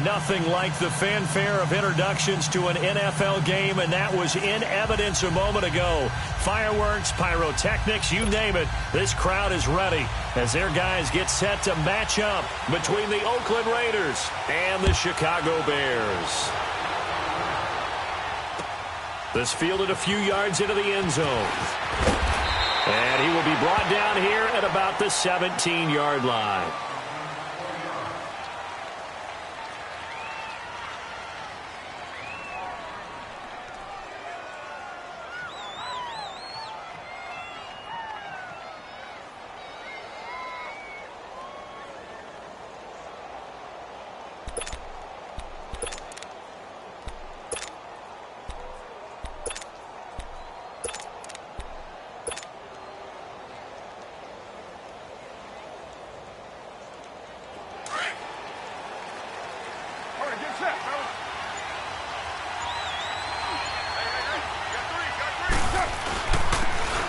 Nothing like the fanfare of introductions to an NFL game, and that was in evidence a moment ago. Fireworks, pyrotechnics, you name it. This crowd is ready as their guys get set to match up between the Oakland Raiders and the Chicago Bears. This fielded a few yards into the end zone. And he will be brought down here at about the 17-yard line.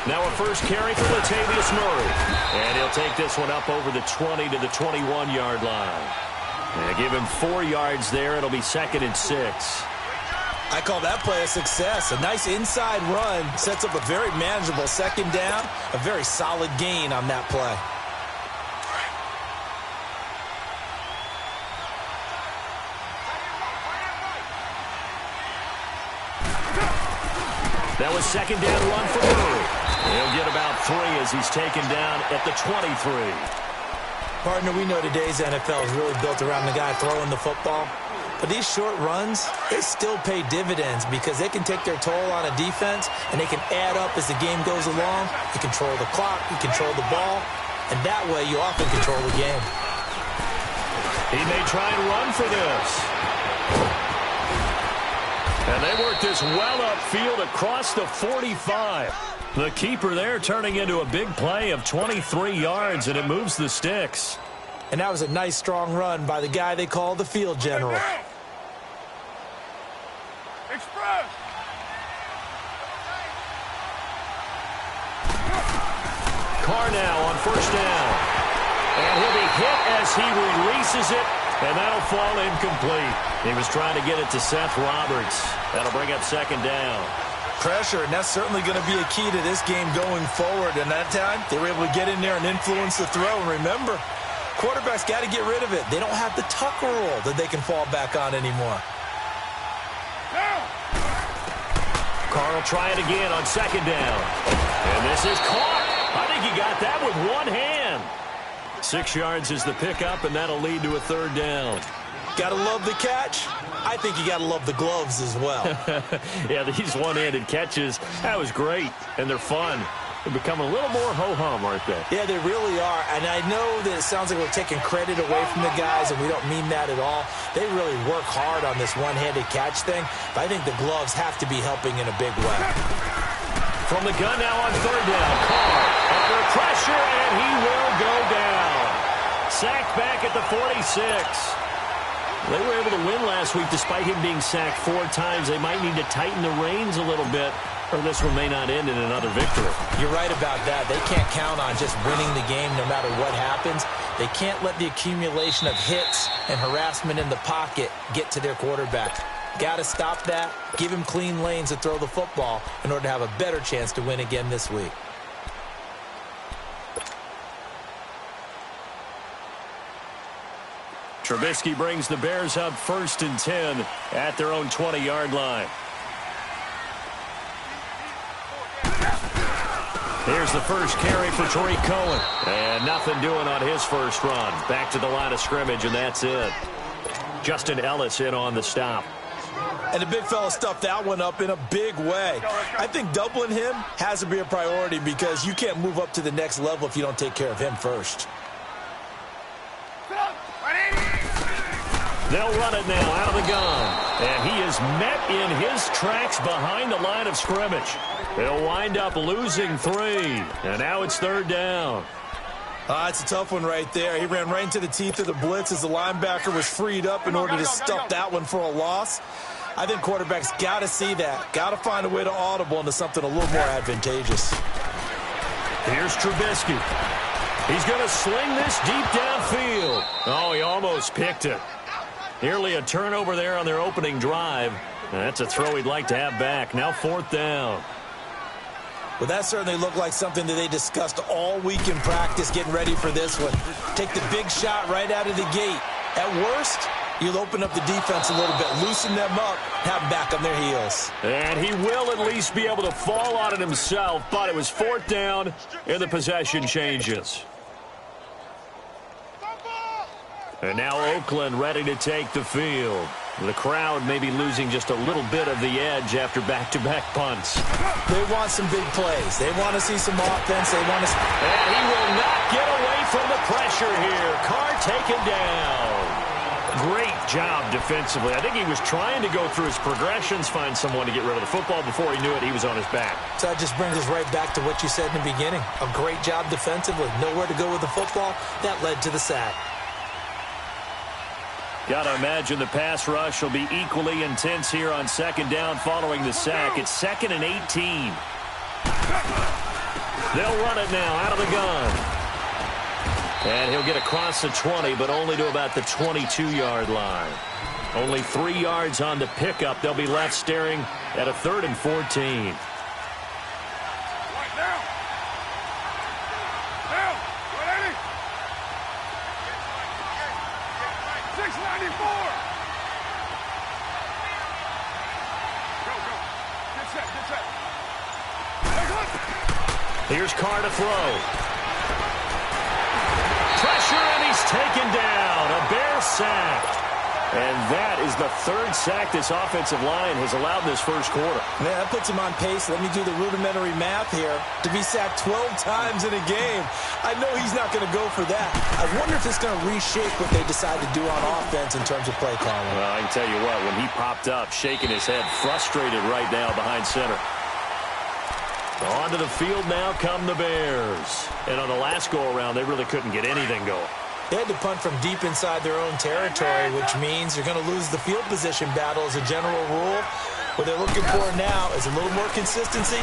Now a first carry for Latavius Murray. And he'll take this one up over the 20 to the 21-yard line. And give him 4 yards there. It'll be 2nd and 6. I call that play a success. A nice inside run sets up a very manageable 2nd down. A very solid gain on that play. That was 2nd down run for Murray. He'll get about 3 as he's taken down at the 23. Partner, we know today's NFL is really built around the guy throwing the football. But these short runs, they still pay dividends because they can take their toll on a defense and they can add up as the game goes along. You control the clock, you control the ball, and that way you often control the game. He may try and run for this. And they work this well upfield across the 45. The keeper there turning into a big play of 23 yards, and it moves the sticks. And that was a nice, strong run by the guy they call the field general. Express! Carr now on 1st down. And he'll be hit as he releases it, and that'll fall incomplete. He was trying to get it to Seth Roberts. That'll bring up 2nd down. Pressure, and that's certainly going to be a key to this game going forward. And that time, they were able to get in there and influence the throw. And remember, quarterbacks got to get rid of it. They don't have the tuck rule that they can fall back on anymore. Carr will try it again on 2nd down. And this is caught. I think he got that with one hand. 6 yards is the pickup, and that'll lead to a 3rd down. Got to love the catch. I think you got to love the gloves as well. Yeah, these one-handed catches, that was great, and they're fun. They become a little more ho-hum, aren't they? Yeah, they really are. And I know that it sounds like we're taking credit away from the guys, and we don't mean that at all. They really work hard on this one-handed catch thing, but I think the gloves have to be helping in a big way. From the gun now on 3rd down, Carr under pressure, and he will go down. Sacked back at the 46. They were able to win last week despite him being sacked 4 times. They might need to tighten the reins a little bit, or this one may not end in another victory. You're right about that. They can't count on just winning the game no matter what happens. They can't let the accumulation of hits and harassment in the pocket get to their quarterback. Got to stop that, give him clean lanes to throw the football in order to have a better chance to win again this week. Trubisky brings the Bears up 1st and 10 at their own 20-yard line. Here's the first carry for Tariq Cohen. And nothing doing on his first run. Back to the line of scrimmage, and that's it. Justin Ellis in on the stop. And the big fella stuffed that one up in a big way. I think doubling him has to be a priority because you can't move up to the next level if you don't take care of him first. They'll run it now out of the gun. And he is met in his tracks behind the line of scrimmage. They'll wind up losing 3. And now it's 3rd down. It's a tough one right there. He ran right into the teeth of the blitz as the linebacker was freed up in order to stuff that one for a loss. I think quarterbacks got to see that. Got to find a way to audible into something a little more advantageous. Here's Trubisky. He's going to sling this deep downfield. Oh, he almost picked it. Nearly a turnover there on their opening drive. That's a throw he'd like to have back. Now 4th down. Well, that certainly looked like something that they discussed all week in practice getting ready for this one. Take the big shot right out of the gate. At worst, you'll open up the defense a little bit, loosen them up, have them back on their heels. And he will at least be able to fall on it himself, but it was 4th down, and the possession changes. And now Oakland ready to take the field. The crowd may be losing just a little bit of the edge after back-to-back punts. They want some big plays. They want to see some offense. They want to. And he will not get away from the pressure here. Carr taken down. Great job defensively. I think he was trying to go through his progressions, find someone to get rid of the football. Before he knew it, he was on his back. So that just brings us right back to what you said in the beginning. A great job defensively. Nowhere to go with the football. That led to the sack. Got to imagine the pass rush will be equally intense here on 2nd down following the sack. It's 2nd and 18. They'll run it now out of the gun. And he'll get across the 20, but only to about the 22-yard line. Only 3 yards on the pickup. They'll be left staring at a 3rd and 14. Here's Carr to throw. Pressure, and he's taken down. A Bear sack. And that is the 3rd sack this offensive line has allowed in this first quarter. Man, that puts him on pace. Let me do the rudimentary math here. To be sacked 12 times in a game, I know he's not going to go for that. I wonder if it's going to reshape what they decide to do on offense in terms of play calling. Well, I can tell you what, when he popped up, shaking his head, frustrated right now behind center. Onto the field now come the Bears. And on the last go-around, they really couldn't get anything going. They had to punt from deep inside their own territory, which means you're going to lose the field position battle as a general rule. What they're looking for now is a little more consistency,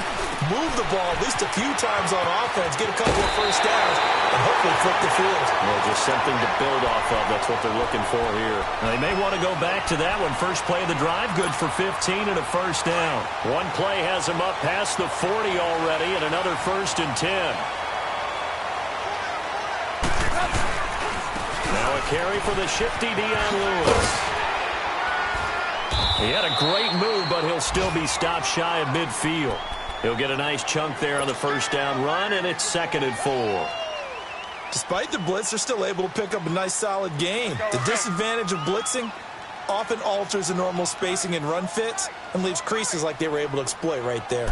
move the ball at least a few times on offense, get a couple of first downs, and hopefully flip the field. Well, just something to build off of. That's what they're looking for here. Now, they may want to go back to that one. First play of the drive, good for 15 and a first down. One play has them up past the 40 already, and another 1st and 10. Now a carry for the shifty Dion Lewis. He had a great move, but he'll still be stopped shy of midfield. He'll get a nice chunk there on the first down run, and it's 2nd and 4. Despite the blitz, they're still able to pick up a nice, solid gain. The disadvantage of blitzing often alters the normal spacing and run fits and leaves creases like they were able to exploit right there.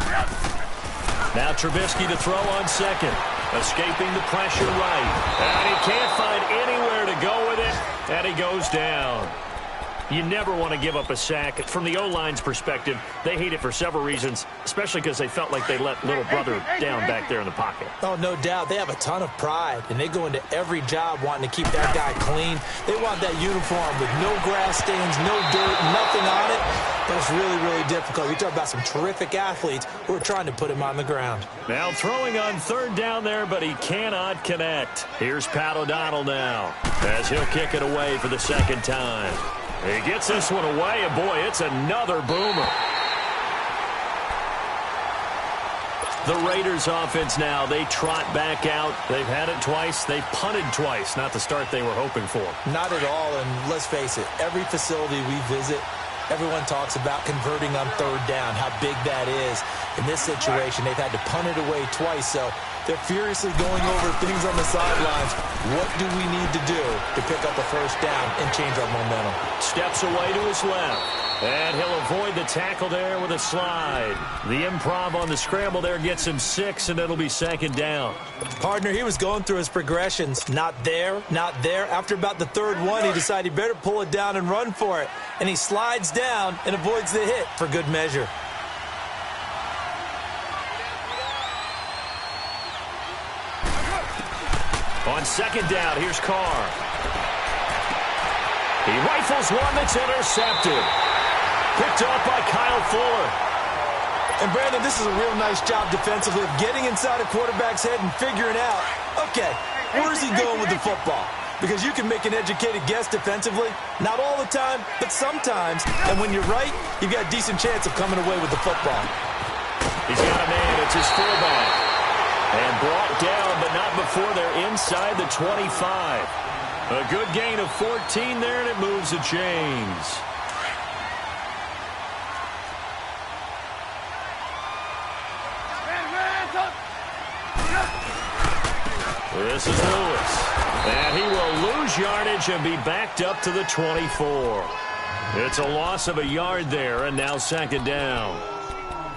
Now Trubisky to throw on 2nd. Escaping the pressure right. And he can't find anywhere to go with it, and he goes down. You never want to give up a sack. From the O-line's perspective, they hate it for several reasons, especially because they felt like they let little brother down back there in the pocket. Oh, no doubt. They have a ton of pride, and they go into every job wanting to keep that guy clean. They want that uniform with no grass stains, no dirt, nothing on it. But it's really, really difficult. You talk about some terrific athletes who are trying to put him on the ground. Now throwing on 3rd down there, but he cannot connect. Here's Pat O'Donnell now, as he'll kick it away for the 2nd time. He gets this one away, and boy, it's another boomer. The Raiders offense now, they trot back out. They've had it twice. They've punted twice. Not the start they were hoping for. Not at all, and let's face it, every facility we visit, everyone talks about converting on 3rd down, how big that is. In this situation, they've had to punt it away twice, so they're furiously going over things on the sidelines. What do we need to do to pick up a first down and change our momentum? Steps away to his left. And he'll avoid the tackle there with a slide. The improv on the scramble there gets him 6, and it'll be 2nd down. Partner, he was going through his progressions. Not there, not there. After about the 3rd one, he decided he better pull it down and run for it. And he slides down and avoids the hit for good measure. On 2nd down, here's Carr. He rifles one that's intercepted. Picked up by Kyle Fuller. And, Brandon, this is a real nice job defensively of getting inside a quarterback's head and figuring out, okay, where's he going with the football? because you can make an educated guess defensively. Not all the time, but sometimes. And when you're right, you've got a decent chance of coming away with the football. He's got a man. It's his fullback. And brought down, but not before they're inside the 25. A good gain of 14 there, and it moves the chains. This is Lewis. And he will lose yardage and be backed up to the 24. It's a loss of a yard there, and now second down.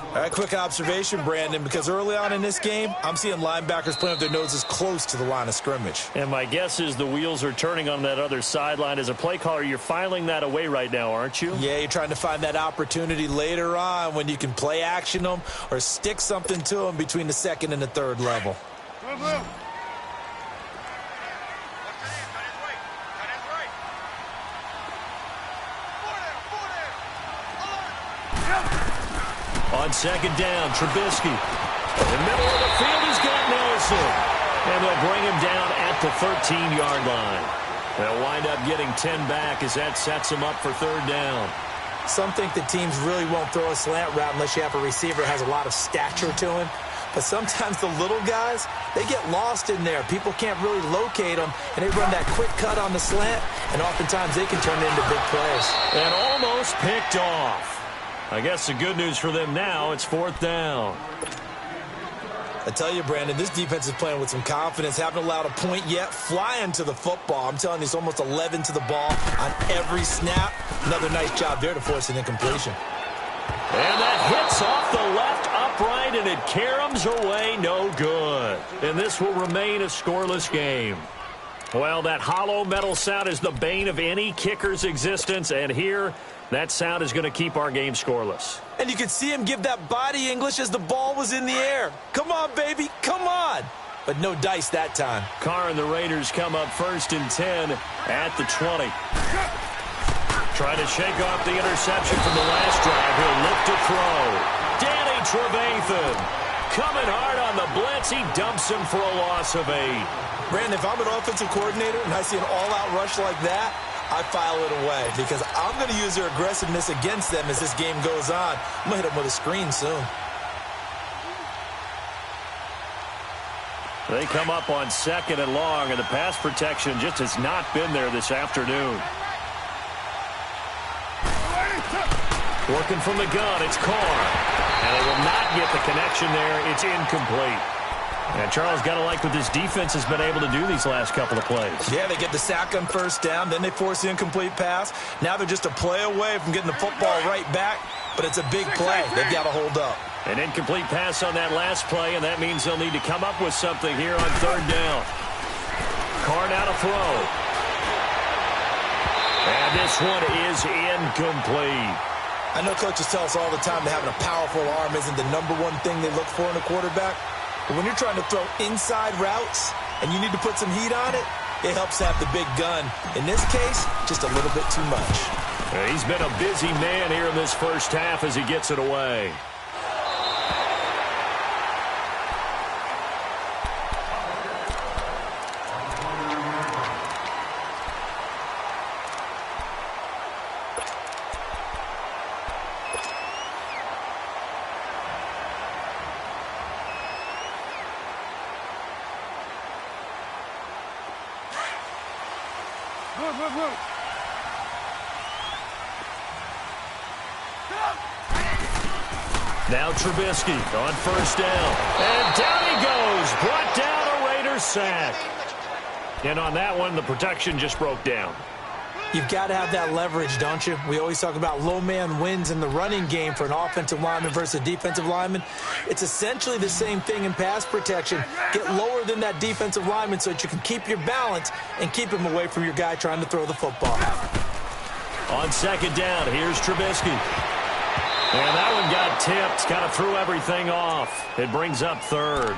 All right, quick observation, Brandon, because early on in this game, I'm seeing linebackers playing with their noses close to the line of scrimmage. And my guess is the wheels are turning on that other sideline. As a play caller, you're filing that away right now, aren't you? Yeah, you're trying to find that opportunity later on when you can play action them or stick something to them between the second and the third level. On second down, Trubisky. In the middle of the field, he's got Nelson. And they'll bring him down at the 13-yard line. They'll wind up getting 10 back as that sets him up for third down. Some think that teams really won't throw a slant route unless you have a receiver that has a lot of stature to him. But sometimes the little guys, they get lost in there. People can't really locate them, and they run that quick cut on the slant, and oftentimes they can turn it into big plays. And almost picked off. I guess the good news for them now, it's fourth down. I tell you, Brandon, this defense is playing with some confidence. Haven't allowed a point yet. Flying to the football. I'm telling you, it's almost 11 to the ball on every snap. Another nice job there to force an incompletion. And that hits off the left upright, and it caroms away no good. And this will remain a scoreless game. Well, that hollow metal sound is the bane of any kicker's existence, and here, that sound is going to keep our game scoreless. And you could see him give that body English as the ball was in the air. Come on, baby, come on. But no dice that time. Carr and the Raiders come up first and 10 at the 20. Trying to shake off the interception from the last drive. He'll look to throw. Danny Trevathan coming hard on the blitz. He dumps him for a loss of 8. Brandon, if I'm an offensive coordinator and I see an all-out rush like that, I file it away because I'm going to use their aggressiveness against them as this game goes on. I'm going to hit them with a screen soon. They come up on second and long, and the pass protection just has not been there this afternoon. Working from the gun, it's Carr. And they will not get the connection there. It's incomplete. And Charles, got to like what this defense has been able to do these last couple of plays. Yeah, they get the sack on first down, then they force the incomplete pass. Now they're just a play away from getting the football right back, but it's a big play. They've got to hold up. An incomplete pass on that last play, and that means they'll need to come up with something here on third down. Carr now to throw. And this one is incomplete. I know coaches tell us all the time that having a powerful arm isn't the number one thing they look for in a quarterback. But when you're trying to throw inside routes and you need to put some heat on it, it helps to have the big gun. In this case, just a little bit too much. He's been a busy man here in this first half as he gets it away. Now Trubisky on first down. And down he goes. Brought down a Raiders sack. And on that one, the protection just broke down. You've got to have that leverage, don't you? We always talk about low man wins in the running game for an offensive lineman versus a defensive lineman. It's essentially the same thing in pass protection. Get lower than that defensive lineman so that you can keep your balance and keep him away from your guy trying to throw the football. On second down, here's Trubisky. And that one got tipped, kind of threw everything off. It brings up third.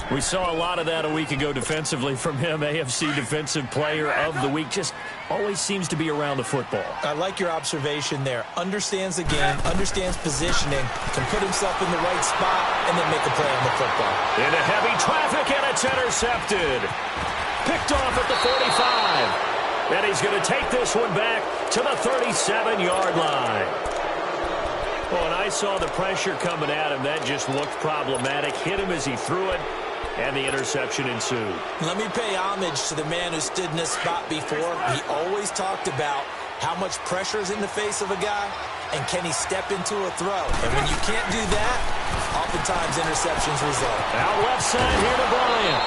We saw a lot of that a week ago defensively from him. AFC Defensive Player of the Week. Just always seems to be around the football. I like your observation there. Understands the game, understands positioning, can put himself in the right spot, and then make a play on the football. Into heavy traffic, and it's intercepted. Picked off at the 45. And he's going to take this one back to the 37-yard line. Oh, and I saw the pressure coming at him. That just looked problematic. Hit him as he threw it, and the interception ensued. Let me pay homage to the man who stood in this spot before. He always talked about how much pressure is in the face of a guy, and can he step into a throw. And when you can't do that, oftentimes interceptions result. Out left side here to Bryant.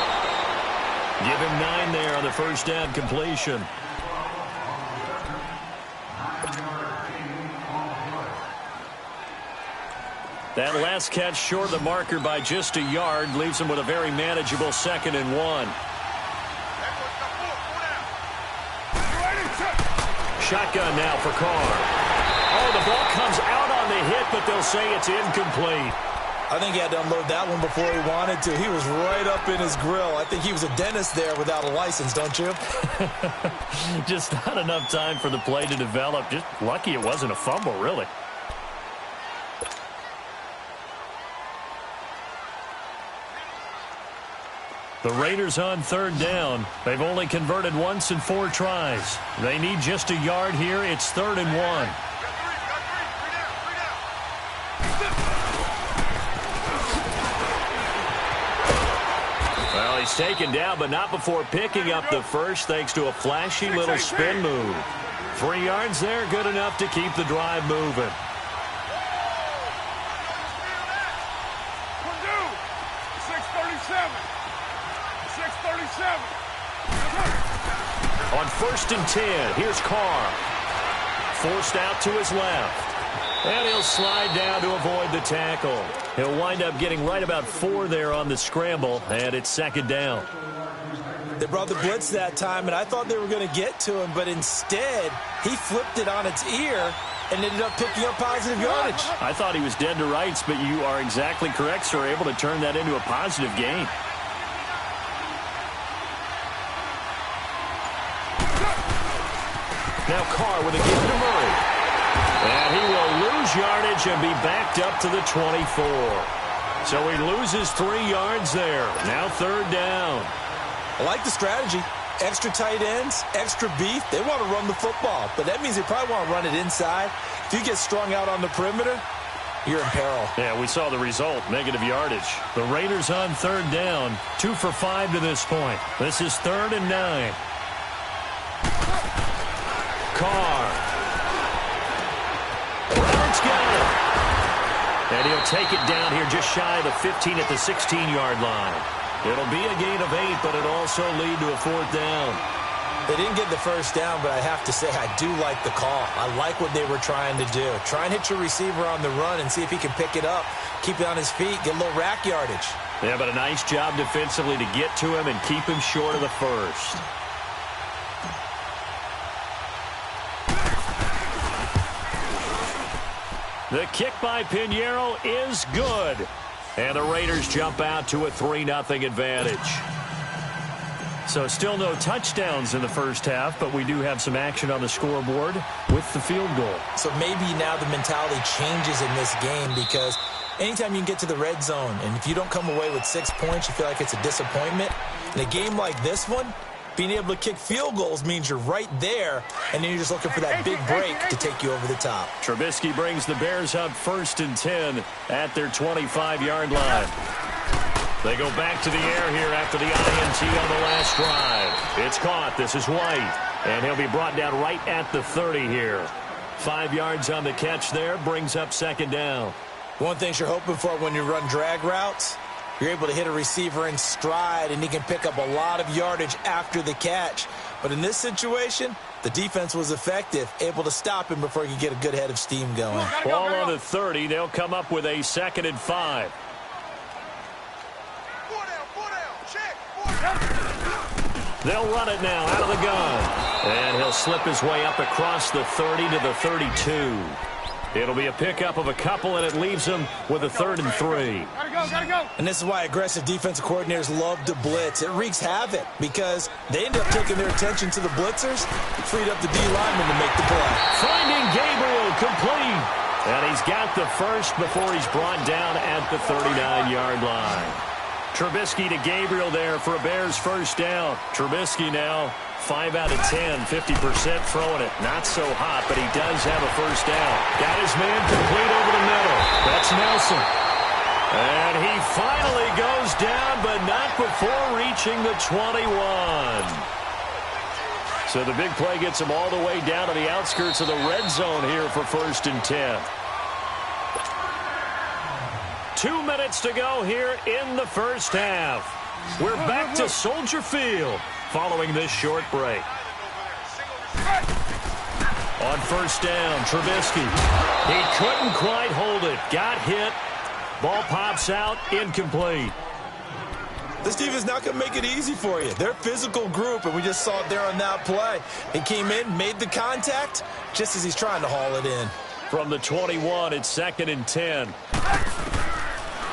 Give him 9 there on the first down completion. That last catch short of the marker by just a yard leaves him with a very manageable 2nd and 1. Shotgun now for Carr. Oh, the ball comes out on the hit, but they'll say it's incomplete. I think he had to unload that one before he wanted to. He was right up in his grill. I think he was a dentist there without a license, don't you? Just not enough time for the play to develop. Just lucky it wasn't a fumble, really. The Raiders on 3rd down. They've only converted once in 4 tries. They need just a yard here. It's 3rd and 1. Well, he's taken down, but not before picking up the first, thanks to a flashy little spin move. 3 yards there, good enough to keep the drive moving. On 1st and 10, here's Carr. Forced out to his left. And he'll slide down to avoid the tackle. He'll wind up getting right about 4 there on the scramble, and it's 2nd down. They brought the blitz that time, and I thought they were going to get to him, but instead, he flipped it on its ear and ended up picking up positive yardage. I thought he was dead to rights, but you are exactly correct, sir, able to turn that into a positive gain. Now Carr with a give to Murray. And he will lose yardage and be backed up to the 24. So he loses 3 yards there. Now 3rd down. I like the strategy. Extra tight ends, extra beef. They want to run the football, but that means they probably want to run it inside. If you get strung out on the perimeter, you're in peril. Yeah, we saw the result, negative yardage. The Raiders on 3rd down, 2 for 5 to this point. This is 3rd and 9. Carr. Roberts got it. And he'll take it down here just shy of the 15 at the 16-yard line. It'll be a gain of 8, but it'll also lead to a 4th down. They didn't get the first down, but I have to say I do like the call. I like what they were trying to do. Try and hit your receiver on the run and see if he can pick it up, keep it on his feet, get a little rack yardage. Yeah, but a nice job defensively to get to him and keep him short of the first. The kick by Pinheiro is good. And the Raiders jump out to a 3-0 advantage. So still no touchdowns in the first half, but we do have some action on the scoreboard with the field goal. So maybe now the mentality changes in this game, because anytime you can get to the red zone, and if you don't come away with 6 points, you feel like it's a disappointment. In a game like this one, being able to kick field goals means you're right there, and then you're just looking for that big break to take you over the top. Trubisky brings the Bears up 1st and 10 at their 25-yard line. They go back to the air here after the INT on the last drive. It's caught. This is White, and he'll be brought down right at the 30 here. 5 yards on the catch there, brings up 2nd down. One thing you're hoping for when you run drag routes, you're able to hit a receiver in stride, and he can pick up a lot of yardage after the catch. But in this situation, the defense was effective, able to stop him before he could get a good head of steam going. Ball on the 30. They'll come up with a 2nd and 5. They'll run it now out of the gun. And he'll slip his way up across the 30 to the 32. It'll be a pickup of a couple, and it leaves him with a 3rd and 3. Gotta go. And this is why aggressive defensive coordinators love to blitz. It wreaks havoc because they end up taking their attention to the blitzers, freed up the D lineman to make the play. Finding Gabriel complete. And he's got the first before he's brought down at the 39-yard line. Trubisky to Gabriel there for a Bears first down. Trubisky now 5 out of 10, 50% throwing it. Not so hot, but he does have a first down. Got his man complete over the middle. That's Nelson. And he finally goes down, but not before reaching the 21. So the big play gets him all the way down to the outskirts of the red zone here for 1st and 10. 2 minutes to go here in the first half. We're back to Soldier Field following this short break. On first down, Trubisky. He couldn't quite hold it. Got hit. Ball pops out, incomplete. This team is not going to make it easy for you. They're a physical group, and we just saw it there on that play. He came in, made the contact, just as he's trying to haul it in. From the 21, it's 2nd and 10.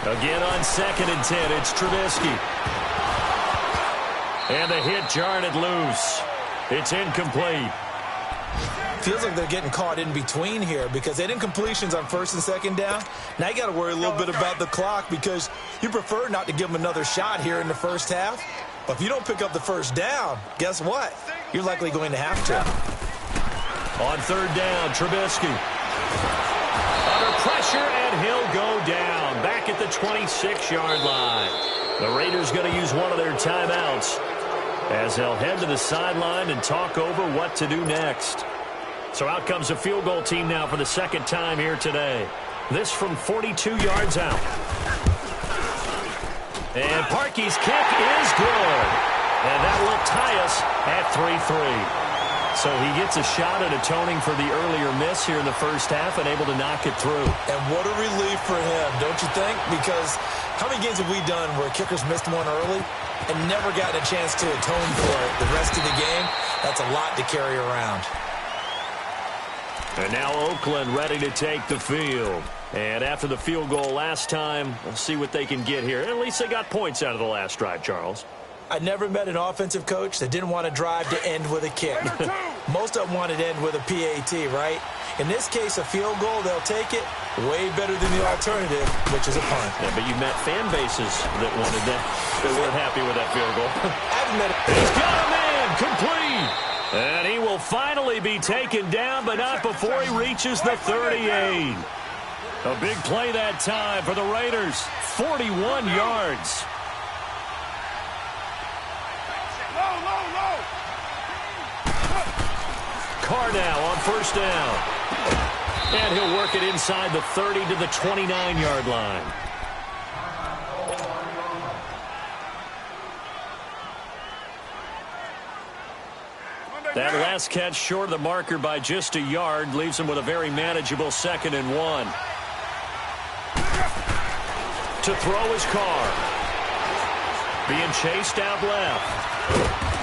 Again on 2nd and 10, it's Trubisky. And the hit jarred it loose. It's incomplete. Feels like they're getting caught in between here because they didn't completions on 1st and 2nd down. Now you got to worry a little bit about the clock because you prefer not to give them another shot here in the first half. But if you don't pick up the first down, guess what? You're likely going to have to. On 3rd down, Trubisky. Under pressure, and he'll go down. Back at the 26-yard line. The Raiders going to use one of their timeouts as they'll head to the sideline and talk over what to do next. So out comes a field goal team now for the 2nd time here today. This from 42 yards out. And Parkey's kick is good. And that will tie us at 3-3. So he gets a shot at atoning for the earlier miss here in the first half and able to knock it through. And what a relief for him, don't you think? Because how many games have we done where kickers missed one early and never gotten a chance to atone for it the rest of the game? That's a lot to carry around. And now Oakland ready to take the field. And after the field goal last time, we'll see what they can get here. At least they got points out of the last drive, Charles. I never met an offensive coach that didn't want to drive to end with a kick. Most of them wanted to end with a PAT, right? In this case, a field goal, they'll take it way better than the alternative, which is a punt. Yeah, but you met fan bases that wanted that. They weren't happy with that field goal. I've met it. He's got a man complete. And he will finally be taken down, but not before he reaches the 38. A big play that time for the Raiders. 41 yards. Carr now on first down. And he'll work it inside the 30 to the 29-yard line. That last catch short of the marker by just a yard leaves him with a very manageable 2nd and 1. To throw is Carr. Being chased out left.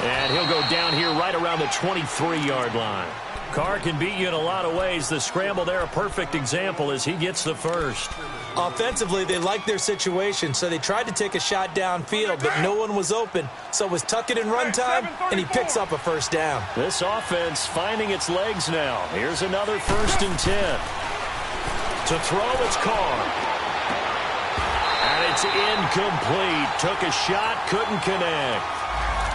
And he'll go down here right around the 23-yard line. Carr can beat you in a lot of ways. The scramble there, a perfect example as he gets the first. Offensively, they liked their situation, so they tried to take a shot downfield, but no one was open. So it was tuck it in run time, and he picks up a first down. This offense finding its legs now. Here's another 1st and 10. To throw, it's Carr. And it's incomplete. Took a shot, couldn't connect.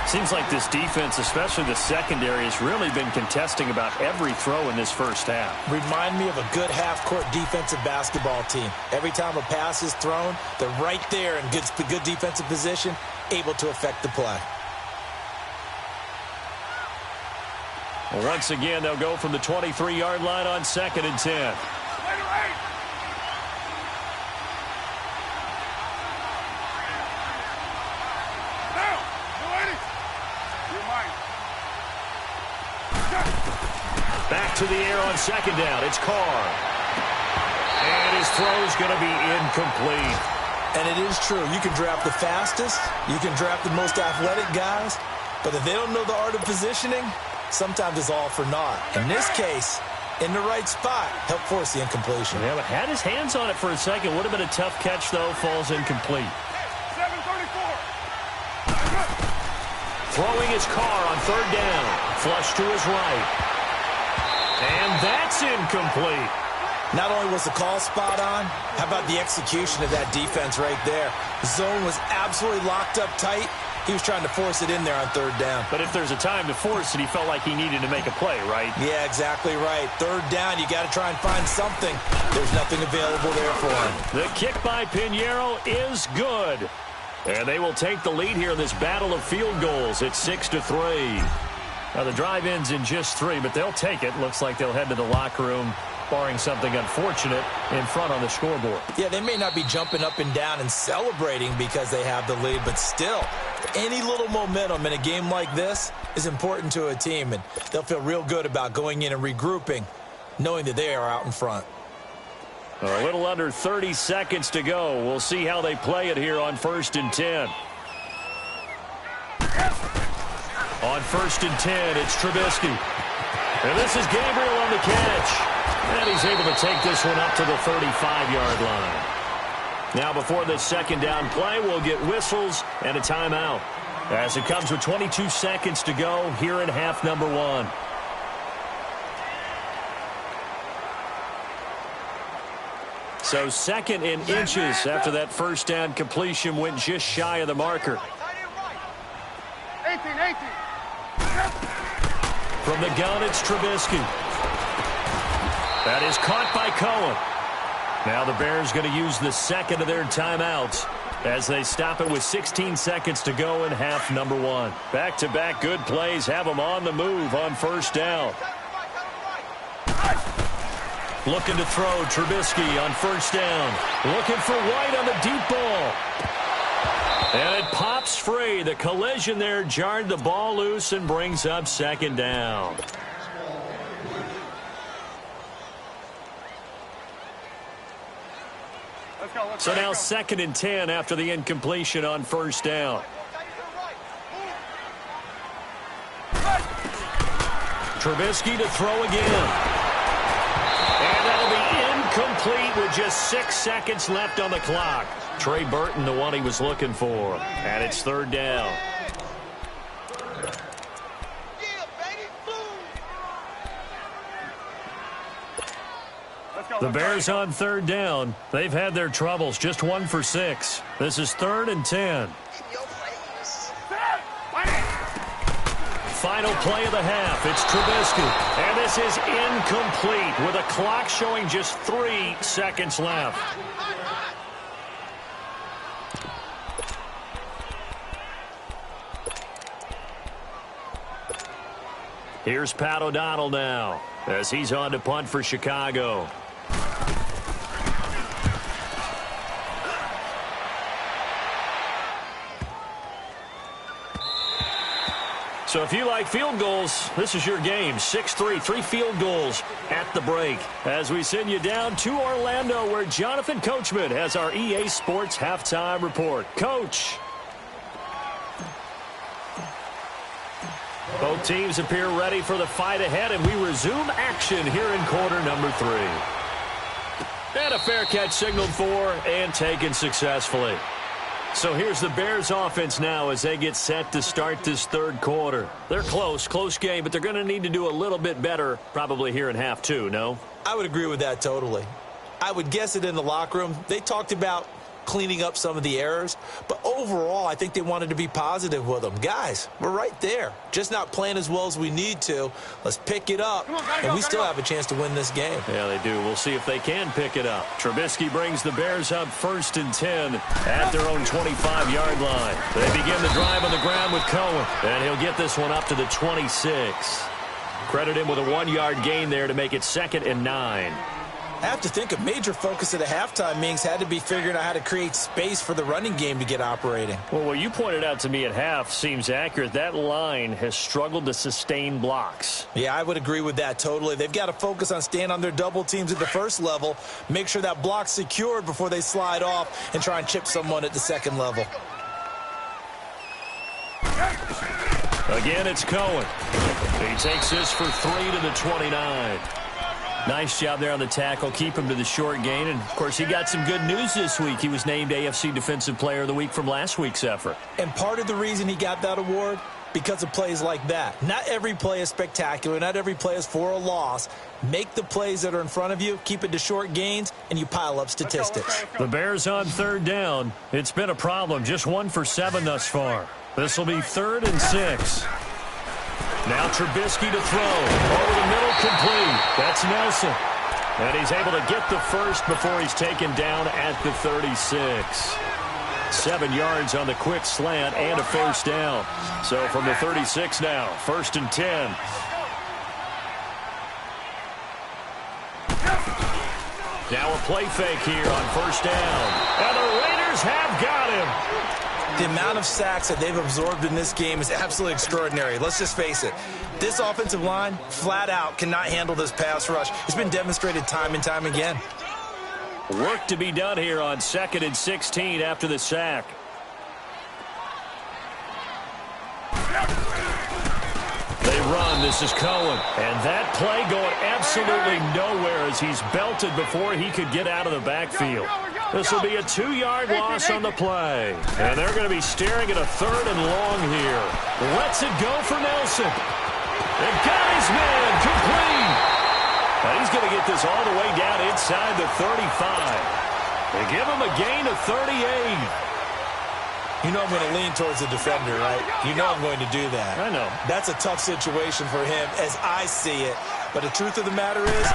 Seems like this defense, especially the secondary, has really been contesting about every throw in this first half. Remind me of a good half-court defensive basketball team. Every time a pass is thrown, they're right there in good defensive position, able to affect the play. Well, once again, they'll go from the 23-yard line on 2nd and 10. Back to the air on 2nd down. It's Carr. And his throw's going to be incomplete. And it is true. You can draft the fastest. You can draft the most athletic guys. But if they don't know the art of positioning, sometimes it's all for naught. In this case, in the right spot, help force the incompletion. Yeah, but had his hands on it for a second. Would have been a tough catch, though. Falls incomplete. 734. Throwing his Carr on 3rd down. Flush to his right. And that's incomplete. Not only was the call spot on, how about the execution of that defense right there? The zone was absolutely locked up tight. He was trying to force it in there on third down. But if there's a time to force it, he felt like he needed to make a play, right? Yeah, exactly right. Third down, you got to try and find something. There's nothing available there for him. The kick by Pinheiro is good. And they will take the lead here in this battle of field goals. It's 6-3. Now, the drive ends in just 3, but they'll take it. Looks like they'll head to the locker room, barring something unfortunate, in front on the scoreboard. Yeah, they may not be jumping up and down and celebrating because they have the lead, but still, any little momentum in a game like this is important to a team, and they'll feel real good about going in and regrouping, knowing that they are out in front. A little under 30 seconds to go. We'll see how they play it here on 1st and 10. On 1st and 10, it's Trubisky. And this is Gabriel on the catch. And he's able to take this one up to the 35-yard line. Now, before this second down play, we'll get whistles and a timeout, as it comes with 22 seconds to go here in half number 1. So 2nd and inches after that first down completion went just shy of the marker. 18. From the gun, it's Trubisky. That is caught by Cohen. Now the Bears going to use the second of their timeouts as they stop it with 16 seconds to go in half number 1. Back-to-back good plays have them on the move on first down. Looking to throw, Trubisky on first down. Looking for White on the deep ball. And it pops free. The collision there jarred the ball loose and brings up second down. So now 2nd and 10 after the incompletion on first down. Trubisky to throw again. And that'll be incomplete with just 6 seconds left on the clock. Trey Burton, the one he was looking for. And it's third down. The Bears on third down. They've had their troubles. Just 1 for 6. This is 3rd and 10. Final play of the half. It's Trubisky. And this is incomplete with a clock showing just 3 seconds left. Here's Pat O'Donnell now as he's on to punt for Chicago. So if you like field goals, this is your game. 6-3, 3 field goals at the break. As we send you down to Orlando, where Jonathan Coachman has our EA Sports halftime report. Coach. Both teams appear ready for the fight ahead, and we resume action here in quarter number 3. And a fair catch signaled for and taken successfully. So here's the Bears offense now as they get set to start this third quarter. They're close game, but they're going to need to do a little bit better probably here in half 2, no? I would agree with that totally. I would guess it in the locker room. They talked about cleaning up some of the errors, but overall I think they wanted to be positive with them. Guys, we're right there, just not playing as well as we need to. Let's pick it up, and we still have a chance to win this game. Yeah, they do. We'll see if they can pick it up. Trubisky brings the Bears up 1st and 10 at their own 25-yard line. They begin the drive on the ground with Cohen, and he'll get this one up to the 26. Credit him with a 1-yard gain there to make it 2nd and 9. I have to think a major focus of the halftime meetings had to be figuring out how to create space for the running game to get operating. Well, what you pointed out to me at half seems accurate. That line has struggled to sustain blocks. Yeah, I would agree with that totally. They've got to focus on staying on their double teams at the first level, make sure that block's secured before they slide off and try and chip someone at the second level. Again, it's Cohen. He takes this for 3 to the 29. Nice job there on the tackle. Keep him to the short gain. And, of course, he got some good news this week. He was named AFC Defensive Player of the Week from last week's effort. And part of the reason he got that award, because of plays like that. Not every play is spectacular. Not every play is for a loss. Make the plays that are in front of you, keep it to short gains, and you pile up statistics. The Bears on third down. It's been a problem. Just 1 for 7 thus far. This will be 3rd and 6. Now Trubisky to throw. Over the middle, complete. That's Nelson. And he's able to get the first before he's taken down at the 36. 7 yards on the quick slant and a first down. So from the 36 now, 1st and 10. Now a play fake here on 1st down. And the Raiders have got him. The amount of sacks that they've absorbed in this game is absolutely extraordinary. Let's just face it. This offensive line, flat out, cannot handle this pass rush. It's been demonstrated time and time again. Work to be done here on 2nd and 16 after the sack. They run. This is Cohen. And that play going absolutely nowhere as he's belted before he could get out of the backfield. This will be a 2-yard loss on the play. And they're going to be staring at a 3rd and long here. Lets it go for Nelson. And got his man complete. And he's going to get this all the way down inside the 35. They give him a gain of 38. You know I'm going to lean towards the defender, right? You know I'm going to do that. I know. That's a tough situation for him as I see it. But the truth of the matter is,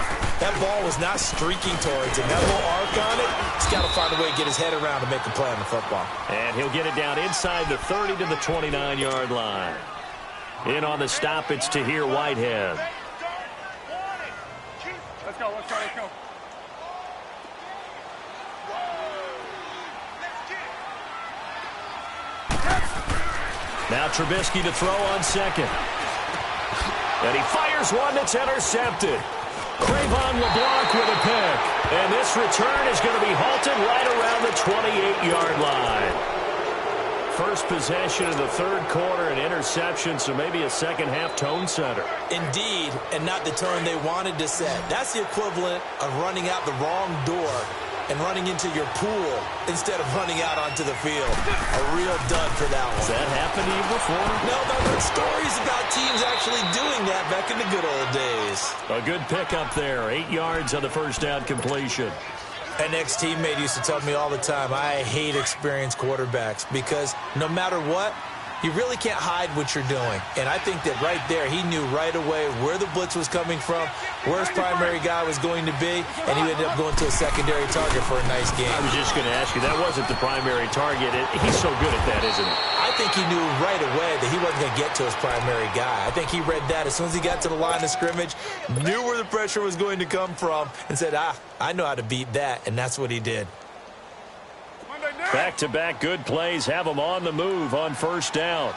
that ball was not streaking towards him. That little arc on it, he's got to find a way to get his head around to make a play on the football. And he'll get it down inside the 30 to the 29-yard line. In on the stop, it's Tahir Whitehead. Let's go, let's go, let's go. Now Trubisky to throw on 2nd. And he fires one that's intercepted. Crayvon LeBlanc with a pick. And this return is going to be halted right around the 28-yard line. First possession of the 3rd quarter, an interception, so maybe a second-half tone setter. Indeed, and not the tone they wanted to set. That's the equivalent of running out the wrong door and running into your pool instead of running out onto the field. A real dud for that one. Has that happened to you before? No, I've heard stories about teams actually doing that back in the good old days. A good pickup there. 8 yards on the first down completion. An ex-teammate used to tell me all the time, I hate experienced quarterbacks because no matter what, you really can't hide what you're doing. And I think that right there, he knew right away where the blitz was coming from, where his primary guy was going to be, and he ended up going to a secondary target for a nice game. I was just going to ask you, that wasn't the primary target. He's so good at that, isn't he? I think he knew right away that he wasn't going to get to his primary guy. I think he read that as soon as he got to the line of scrimmage, knew where the pressure was going to come from, and said, I know how to beat that, and that's what he did. Back-to-back good plays have them on the move on 1st down.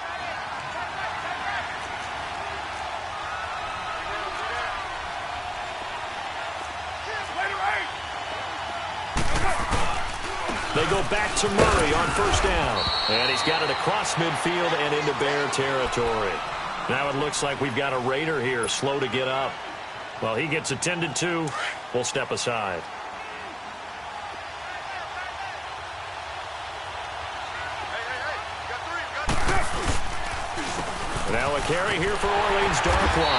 They go back to Murray on 1st down. And he's got it across midfield and into Bear territory. Now it looks like we've got a Raider here, slow to get up. Well, he gets attended to. We'll step aside. Now a carry here for Orleans Darkwa.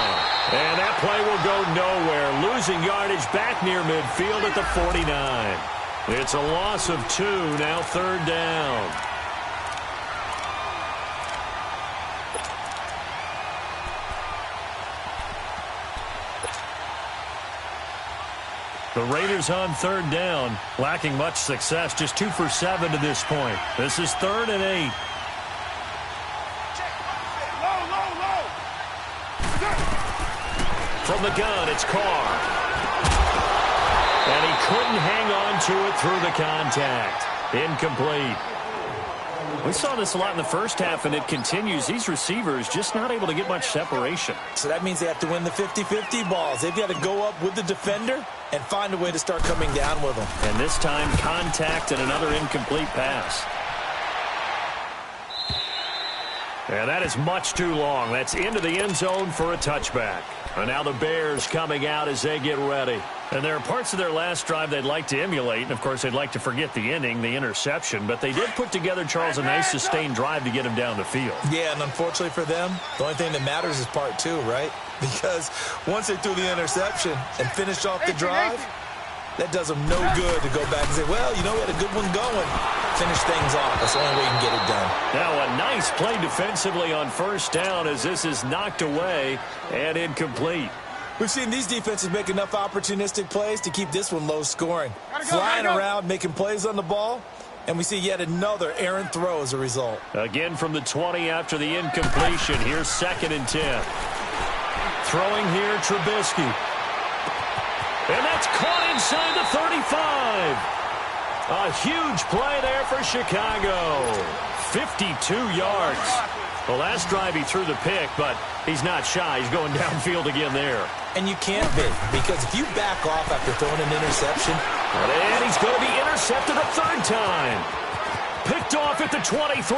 And that play will go nowhere. Losing yardage back near midfield at the 49. It's a loss of 2, now 3rd down. The Raiders on 3rd down, lacking much success, just 2 for 7 to this point. This is 3rd and 8. From the gun, it's Carr. And he couldn't hang on to it through the contact. Incomplete. We saw this a lot in the first half, and it continues. These receivers just not able to get much separation. So that means they have to win the 50-50 balls. They've got to go up with the defender and find a way to start coming down with them. And this time, contact and another incomplete pass. And that is much too long. That's into the end zone for a touchback. And now the Bears coming out as they get ready. And there are parts of their last drive they'd like to emulate. And, of course, they'd like to forget the inning, the interception. But they did put together, Charles, a nice sustained drive to get him down the field. Yeah, and unfortunately for them, the only thing that matters is part two, right? Because once they threw the interception and finished off the drive, that does them no good to go back and say, well, you know, we had a good one going. Finish things off. That's the only way you can get it done. Now a nice play defensively on first down as this is knocked away and incomplete. We've seen these defenses make enough opportunistic plays to keep this one low scoring. Flying around, making plays on the ball, and we see yet another errant throw as a result. Again from the 20 after the incompletion. Here's 2nd and 10. Throwing here, Trubisky. And that's caught inside the 35. A huge play there for Chicago. 52 yards. The last drive he threw the pick, but he's not shy. He's going downfield again there. And you can't be, because if you back off after throwing an interception. And he's going to be intercepted a 3rd time. Picked off at the 23.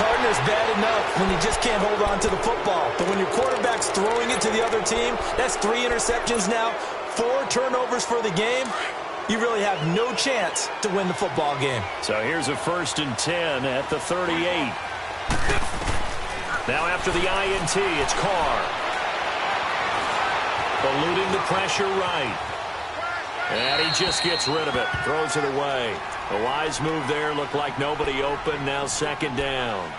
Partner's bad enough when you just can't hold on to the football. But when your quarterback's throwing it to the other team, that's 3 interceptions now, 4 turnovers for the game. You really have no chance to win the football game. So here's a 1st and 10 at the 38. Now after the INT, it's Carr. Eluding the pressure right. And he just gets rid of it. Throws it away. A wise move there. Looked like nobody open. Now 2nd down.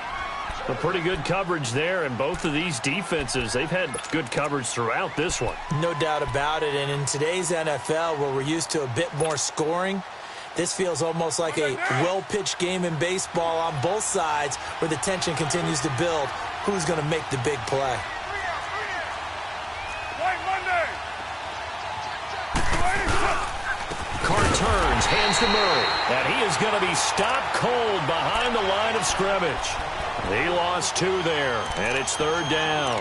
A pretty good coverage there, and both of these defenses, they've had good coverage throughout this one. No doubt about it, and in today's NFL, where we're used to a bit more scoring, this feels almost like a well-pitched game in baseball on both sides where the tension continues to build. Who's going to make the big play? Carr turns, hands to Murray, and he is going to be stopped cold behind the line of scrimmage. He lost 2 there, and it's 3rd down.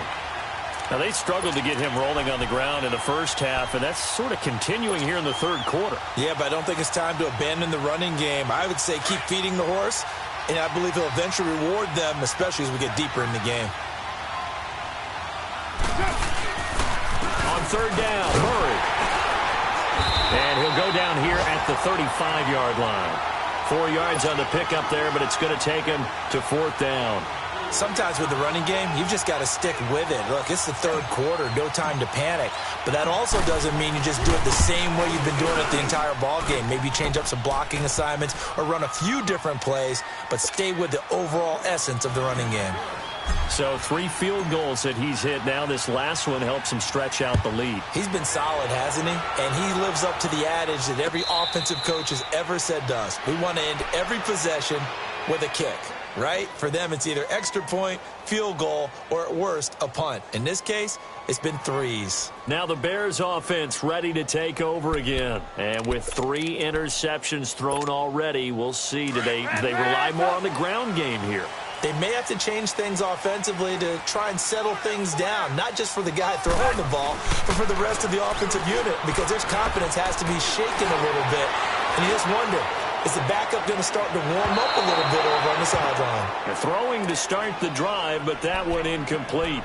Now, they struggled to get him rolling on the ground in the first half, and that's sort of continuing here in the 3rd quarter. Yeah, but I don't think it's time to abandon the running game. I would say keep feeding the horse, and I believe he'll eventually reward them, especially as we get deeper in the game. On 3rd down, Murray. And he'll go down here at the 35-yard line. 4 yards on the pickup there, but it's going to take him to 4th down. Sometimes with the running game, you've just got to stick with it. Look, it's the 3rd quarter, no time to panic. But that also doesn't mean you just do it the same way you've been doing it the entire ball game. Maybe change up some blocking assignments or run a few different plays, but stay with the overall essence of the running game. So 3 field goals that he's hit now. This last one helps him stretch out the lead. He's been solid, hasn't he? And he lives up to the adage that every offensive coach has ever said to us. We want to end every possession with a kick, right? For them, it's either extra point, field goal, or at worst, a punt. In this case, it's been 3s. Now the Bears offense ready to take over again. And with 3 interceptions thrown already, we'll see. Do they rely more on the ground game here? They may have to change things offensively to try and settle things down, not just for the guy throwing the ball, but for the rest of the offensive unit, because their confidence has to be shaken a little bit. And you just wonder, is the backup going to start to warm up a little bit over on the sideline? They're throwing to start the drive, but that one incomplete.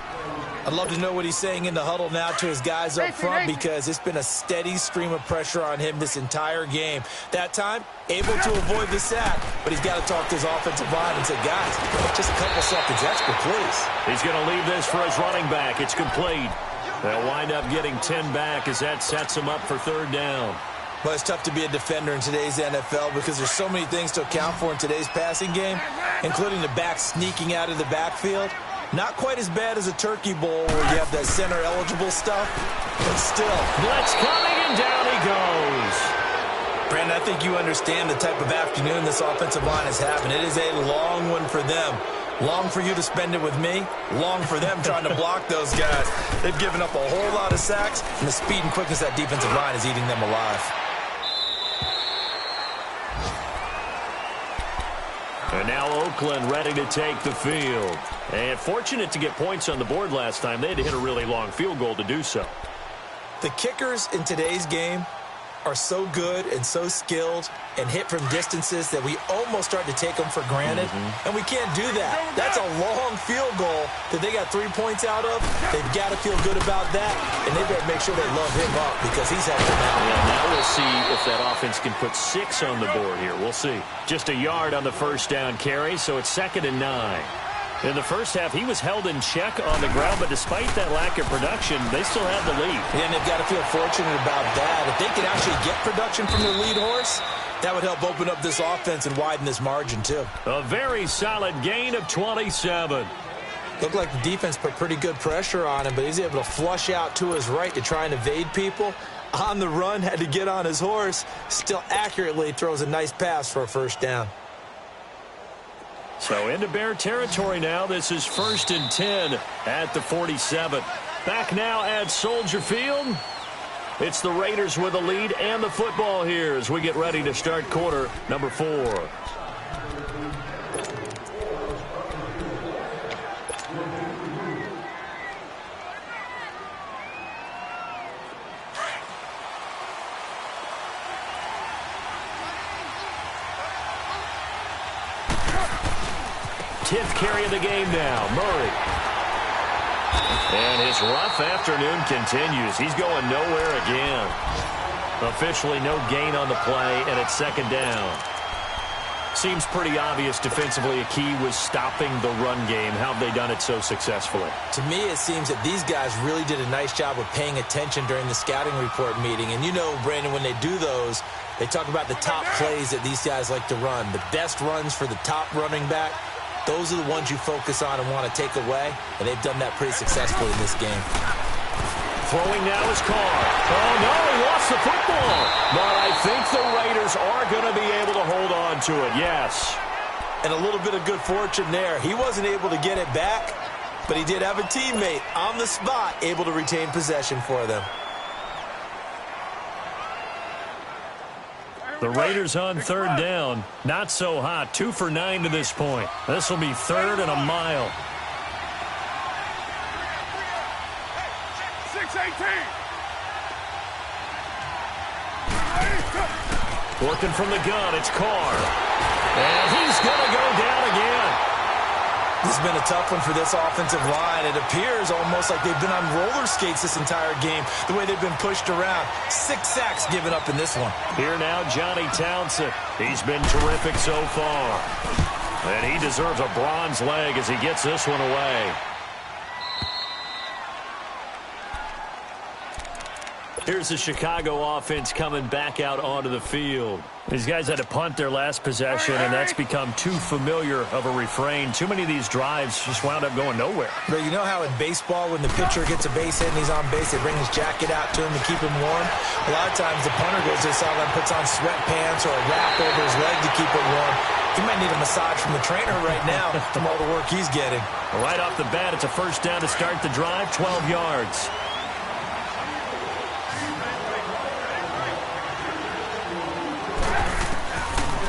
I'd love to know what he's saying in the huddle now to his guys up front, because it's been a steady stream of pressure on him this entire game. That time, able to avoid the sack, but he's got to talk to his offensive line and say, guys, just a couple seconds extra, please. He's going to leave this for his running back. It's complete. They'll wind up getting 10 back as that sets him up for 3rd down. Well, it's tough to be a defender in today's NFL because there's so many things to account for in today's passing game, including the back sneaking out of the backfield. Not quite as bad as a turkey bowl where you have that center-eligible stuff, but still. Blitz coming, and down he goes. Brandon, I think you understand the type of afternoon this offensive line is having. It is a long one for them. Long for you to spend it with me. Long for them trying to block those guys. They've given up a whole lot of sacks, and the speed and quickness of that defensive line is eating them alive. And now Oakland ready to take the field. And fortunate to get points on the board last time. They had to hit a really long field goal to do so. The kickers in today's game are so good and so skilled and hit from distances that we almost start to take them for granted, and we can't do that. That's a long field goal that they got 3 points out of. They've got to feel good about that, and they better make sure they love him up because he's helped them out. Yeah, now we'll see if that offense can put 6 on the board here. We'll see. Just a yard on the first down carry, so it's 2nd and 9. In the first half, he was held in check on the ground, but despite that lack of production, they still have the lead. Yeah, and they've got to feel fortunate about that. If they can actually get production from their lead horse, that would help open up this offense and widen this margin, too. A very solid gain of 27. Looked like the defense put pretty good pressure on him, but he's able to flush out to his right to try and evade people. On the run, had to get on his horse. Still accurately throws a nice pass for a first down. So into Bear territory now. This is 1st and 10 at the 47. Back now at Soldier Field. It's the Raiders with the lead and the football here as we get ready to start quarter number 4. Tenth carry of the game now, Murray. And his rough afternoon continues. He's going nowhere again. Officially no gain on the play, and it's 2nd down. Seems pretty obvious defensively a key was stopping the run game. How have they done it so successfully? To me, it seems that these guys really did a nice job of paying attention during the scouting report meeting. And you know, Brandon, when they do those, they talk about the top plays that these guys like to run. The best runs for the top running back. Those are the ones you focus on and want to take away, and they've done that pretty successfully in this game. Throwing now is Carr. Oh, no, he lost the football. But I think the Raiders are going to be able to hold on to it, yes. And a little bit of good fortune there. He wasn't able to get it back, but he did have a teammate on the spot able to retain possession for them. The Raiders on 3rd down. Not so hot. 2 for 9 to this point. This will be 3rd and a mile. 6-18. Working from the gun, it's Carr. And he's going to go down again. This has been a tough one for this offensive line. It appears almost like they've been on roller skates this entire game, the way they've been pushed around. 6 sacks given up in this one. Here now, Johnny Townsend. He's been terrific so far. And he deserves a bronze leg as he gets this one away. Here's the Chicago offense coming back out onto the field. These guys had to punt their last possession, and that's become too familiar of a refrain. Too many of these drives just wound up going nowhere. But you know how in baseball, when the pitcher gets a base hit and he's on base, they bring his jacket out to him to keep him warm? A lot of times the punter goes to the sideline, puts on sweatpants or a wrap over his leg to keep it warm. He might need a massage from the trainer right now from all the work he's getting. Right off the bat, it's a first down to start the drive, 12 yards.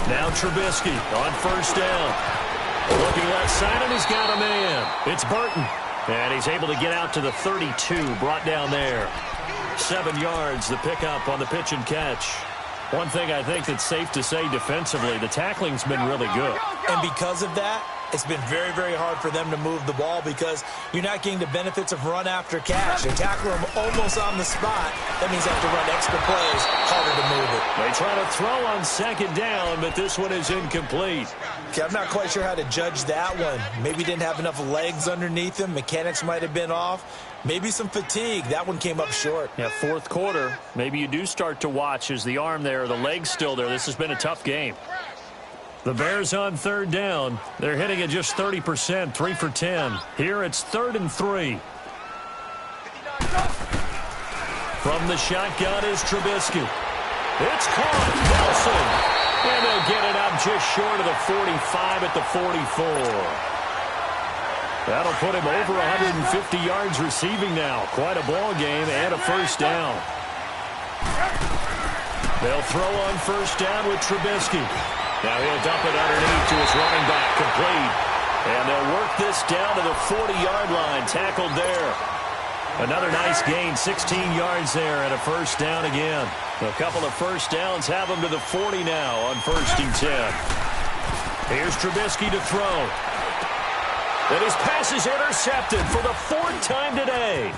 Now Trubisky on first down. Looking left side, and he's got a man. It's Burton. And he's able to get out to the 32, brought down there. 7 yards, the pickup on the pitch and catch. One thing I think that's safe to say defensively, the tackling's been really good. And because of that, it's been very, very hard for them to move the ball because you're not getting the benefits of run after catch. They tackle them almost on the spot. That means they have to run extra plays, harder to move it. They try to throw on 2nd down, but this one is incomplete. Okay, I'm not quite sure how to judge that one. Maybe didn't have enough legs underneath him. Mechanics might have been off. Maybe some fatigue. That one came up short. Yeah, 4th quarter. Maybe you do start to watch as the arm there, the leg's still there. This has been a tough game. The Bears on 3rd down. They're hitting at just 30%, 3 for 10. Here it's 3rd and 3. From the shotgun is Trubisky. It's caught. Nelson. And they'll get it up just short of the 45 at the 44. That'll put him over 150 yards receiving now. Quite a ball game and a first down. They'll throw on first down with Trubisky. Now he'll dump it underneath to his running back, complete. And they'll work this down to the 40-yard line, tackled there. Another nice gain, 16 yards there, and a first down again. A couple of first downs have them to the 40 now on 1st and 10. Here's Trubisky to throw. And his pass is intercepted for the 4th time today.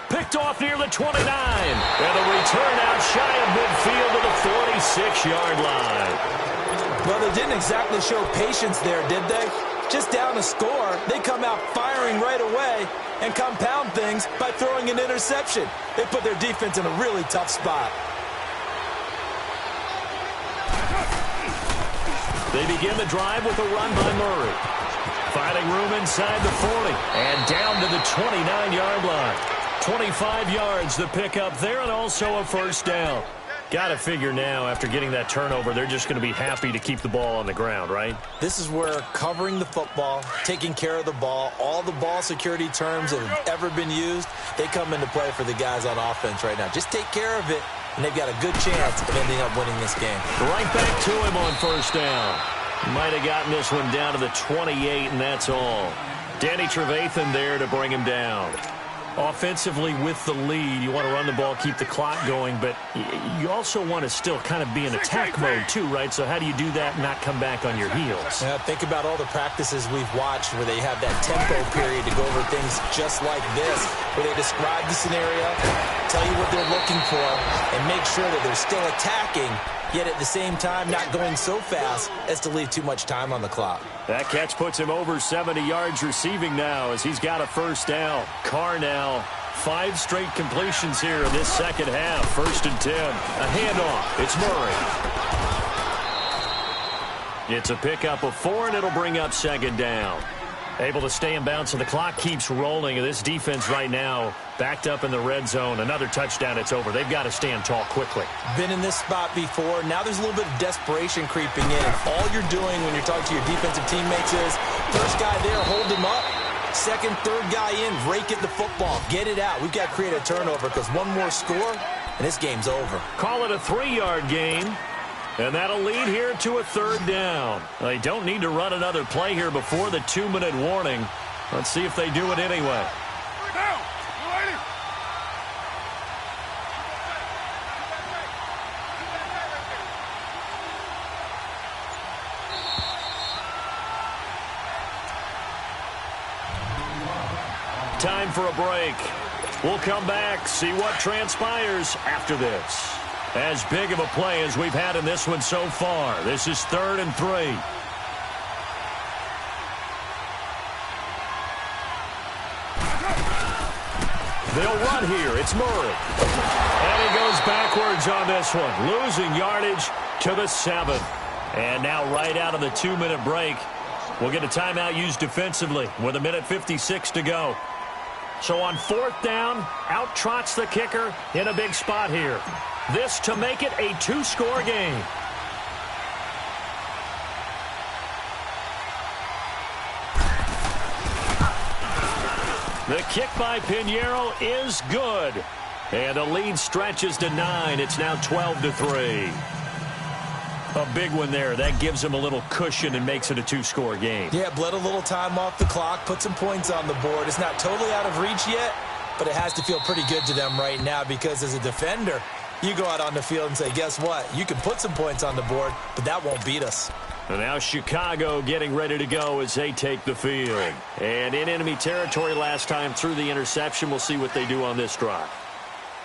Picked off near the 29. And the return out shy of midfield to the 46-yard line. Well, they didn't exactly show patience there, did they? Just down a score, they come out firing right away and compound things by throwing an interception. They put their defense in a really tough spot. They begin the drive with a run by Murray. Finding room inside the 40 and down to the 29-yard line. 25 yards the pickup there, and also a first down. Got to figure now, after getting that turnover, they're just going to be happy to keep the ball on the ground, right? This is where covering the football, taking care of the ball, all the ball security terms that have ever been used, they come into play for the guys on offense right now. Just take care of it, and they've got a good chance of ending up winning this game. Right back to him on first down. Might have gotten this one down to the 28, and that's all. Danny Trevathan there to bring him down. Offensively with the lead, you want to run the ball, keep the clock going, but you also want to still kind of be in attack mode too, right? So how do you do that and not come back on your heels? Yeah, think about all the practices we've watched where they have that tempo period to go over things just like this, where they describe the scenario, tell you what they're looking for, and make sure that they're still attacking, yet at the same time not going so fast as to leave too much time on the clock. That catch puts him over 70 yards receiving now as he's got a first down. Carr now, 5 straight completions here in this second half. 1st and 10. A handoff. It's Murray. It's a pickup of 4, and it'll bring up 2nd down. Able to stay in bounds, so the clock keeps rolling. And this defense right now backed up in the red zone. Another touchdown, it's over. They've got to stand tall quickly. Been in this spot before. Now there's a little bit of desperation creeping in. And all you're doing when you're talking to your defensive teammates is, first guy there, hold him up. Second, third guy in, rake at the football. Get it out. We've got to create a turnover because one more score, and this game's over. Call it a 3-yard gain. And that'll lead here to a 3rd down. They don't need to run another play here before the 2-minute warning. Let's see if they do it anyway. Time for a break. We'll come back, see what transpires after this. As big of a play as we've had in this one so far. This is 3rd and 3. They'll run here. It's Murray. And he goes backwards on this one. Losing yardage to the 7. And now right out of the 2-minute break, we'll get a timeout used defensively with 1:56 to go. So on 4th down, out trots the kicker in a big spot here. This to make it a 2-score game. The kick by Pinheiro is good. And the lead stretches to 9. It's now 12-3. A big one there. That gives them a little cushion and makes it a 2-score game. Yeah, bled a little time off the clock, put some points on the board. It's not totally out of reach yet, but it has to feel pretty good to them right now because as a defender, you go out on the field and say, guess what? You can put some points on the board, but that won't beat us. And now Chicago getting ready to go as they take the field. And in enemy territory last time through the interception. We'll see what they do on this drive.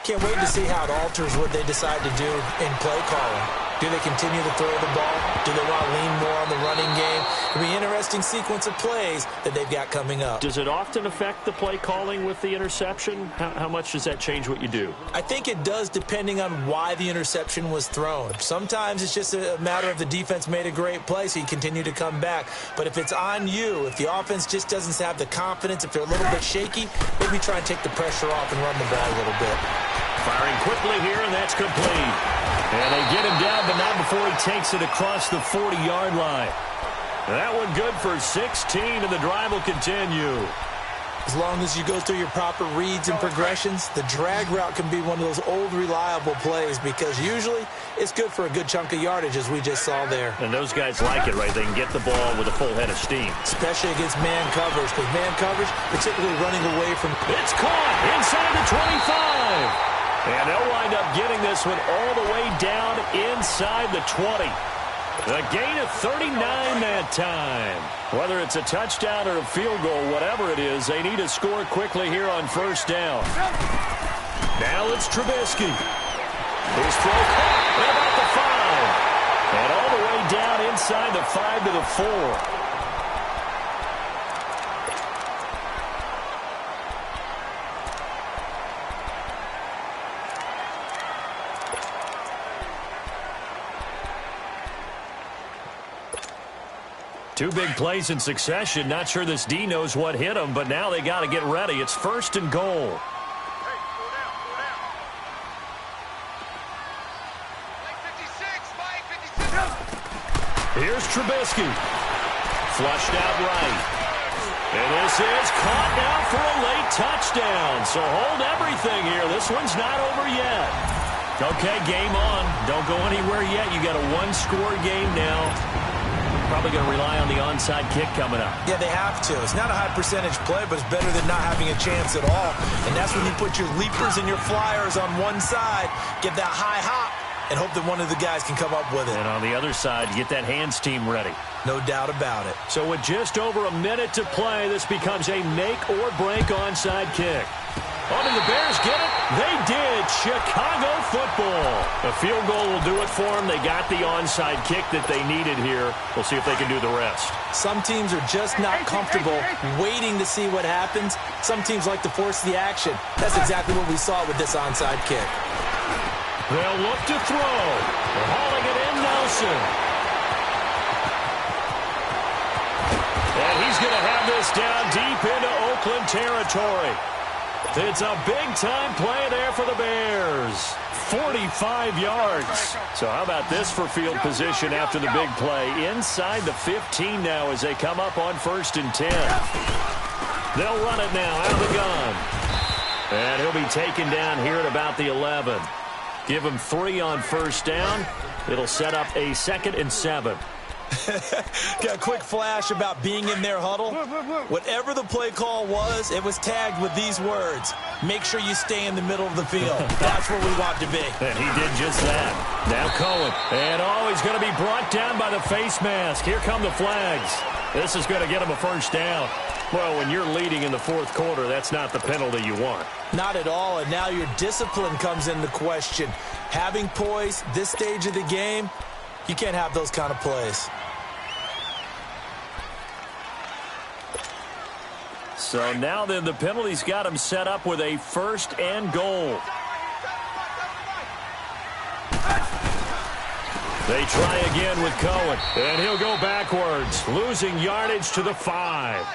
Can't wait to see how it alters what they decide to do in play calling. Do they continue to throw the ball? Do they want to lean more on the running game? It'll be an interesting sequence of plays that they've got coming up. Does it often affect the play calling with the interception? How much does that change what you do? I think it does depending on why the interception was thrown. Sometimes it's just a matter of the defense made a great play, so you continue to come back. But if it's on you, if the offense just doesn't have the confidence, if they're a little bit shaky, maybe try and take the pressure off and run the ball a little bit. Firing quickly here, and that's complete. And they get him down, but not before he takes it across the 40-yard line. That one good for 16, and the drive will continue. As long as you go through your proper reads and progressions, the drag route can be one of those old reliable plays because usually it's good for a good chunk of yardage, as we just saw there. And those guys like it, right? They can get the ball with a full head of steam. Especially against man coverage, because man coverage, particularly running away from... It's caught inside the 25. And they'll wind up getting this one all the way down inside the 20. A gain of 39 that time. Whether it's a touchdown or a field goal, whatever it is, they need to score quickly here on first down. Now it's Trubisky. His throw caught at about the 5. And all the way down inside the 5 to the 4. Two big plays in succession. Not sure this D knows what hit him, but now they got to get ready. It's first and goal. Here's Trubisky. Flushed out right. And this is caught now for a late touchdown. So hold everything here. This one's not over yet. Okay, game on. Don't go anywhere yet. You got a one-score game now. Probably going to rely on the onside kick coming up. Yeah, they have to. It's not a high percentage play, but it's better than not having a chance at all. And that's when you put your leapers and your flyers on one side, get that high hop, and hope that one of the guys can come up with it. And on the other side, get that hands team ready. No doubt about it. So with just over a minute to play, this becomes a make-or-break onside kick. Oh, did the Bears get it? They did. Chicago football. A field goal will do it for them. They got the onside kick that they needed here. We'll see if they can do the rest. Some teams are just not comfortable waiting to see what happens. Some teams like to force the action. That's exactly what we saw with this onside kick. They'll look to throw. They're hauling it in, Nelson. And he's going to have this down deep into Oakland territory. It's a big-time play there for the Bears. 45 yards. So how about this for field position after the big play? Inside the 15 now as they come up on 1st and 10. They'll run it now out of the gun. And he'll be taken down here at about the 11. Give him 3 on first down. It'll set up a 2nd and 7. Got a quick flash about being in their huddle. Whatever the play call was, it was tagged with these words. Make sure you stay in the middle of the field. That's where we want to be. And he did just that. Now Cohen. And he's going to be brought down by the face mask. Here come the flags. This is going to get him a first down. Well, when you're leading in the 4th quarter, that's not the penalty you want. Not at all, and now your discipline comes into question. Having poise this stage of the game, you can't have those kind of plays. So now then the penalty's got him set up with a 1st and goal. They try again with Cohen, and he'll go backwards, losing yardage to the 5.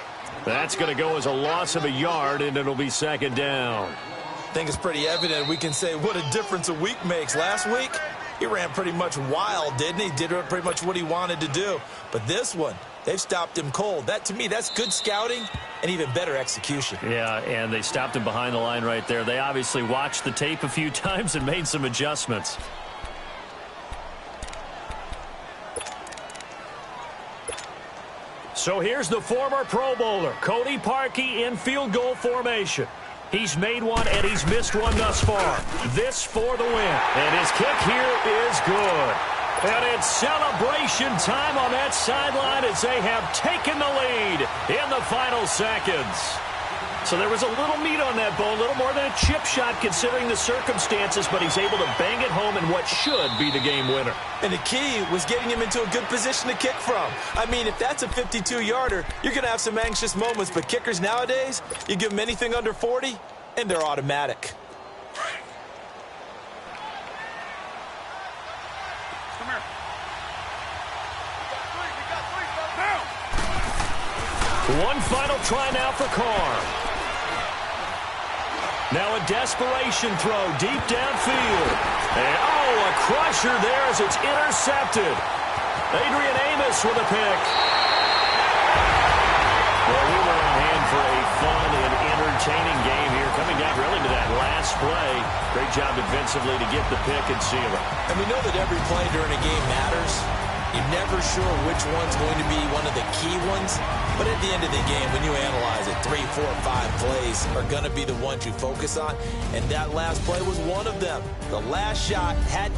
That's going to go as a loss of a yard, and it'll be 2nd down. I think it's pretty evident. We can say what a difference a week makes. Last week, he ran pretty much wild, didn't he? Did pretty much what he wanted to do. But this one, they've stopped him cold. That, to me, that's good scouting and even better execution. Yeah, and they stopped him behind the line right there. They obviously watched the tape a few times and made some adjustments. So here's the former Pro Bowler, Cody Parkey, in field goal formation. He's made one and he's missed one thus far. This for the win. And his kick here is good. And it's celebration time on that sideline as they have taken the lead in the final seconds. So there was a little meat on that bone, a little more than a chip shot considering the circumstances, but he's able to bang it home in what should be the game winner. And the key was getting him into a good position to kick from. I mean, if that's a 52-yarder, you're going to have some anxious moments, but kickers nowadays, you give them anything under 40, and they're automatic. One final try now for Carr. Now a desperation throw deep downfield. And, a crusher there as it's intercepted. Adrian Amos with a pick. Well, we were on hand for a fun and entertaining game here, coming down really to that last play. Great job defensively to get the pick and seal it. And we know that every play during a game matters. You're never sure which one's going to be one of the key ones. But at the end of the game, when you analyze it, 3, 4, 5 plays are going to be the ones you focus on. And that last play was one of them. The last shot had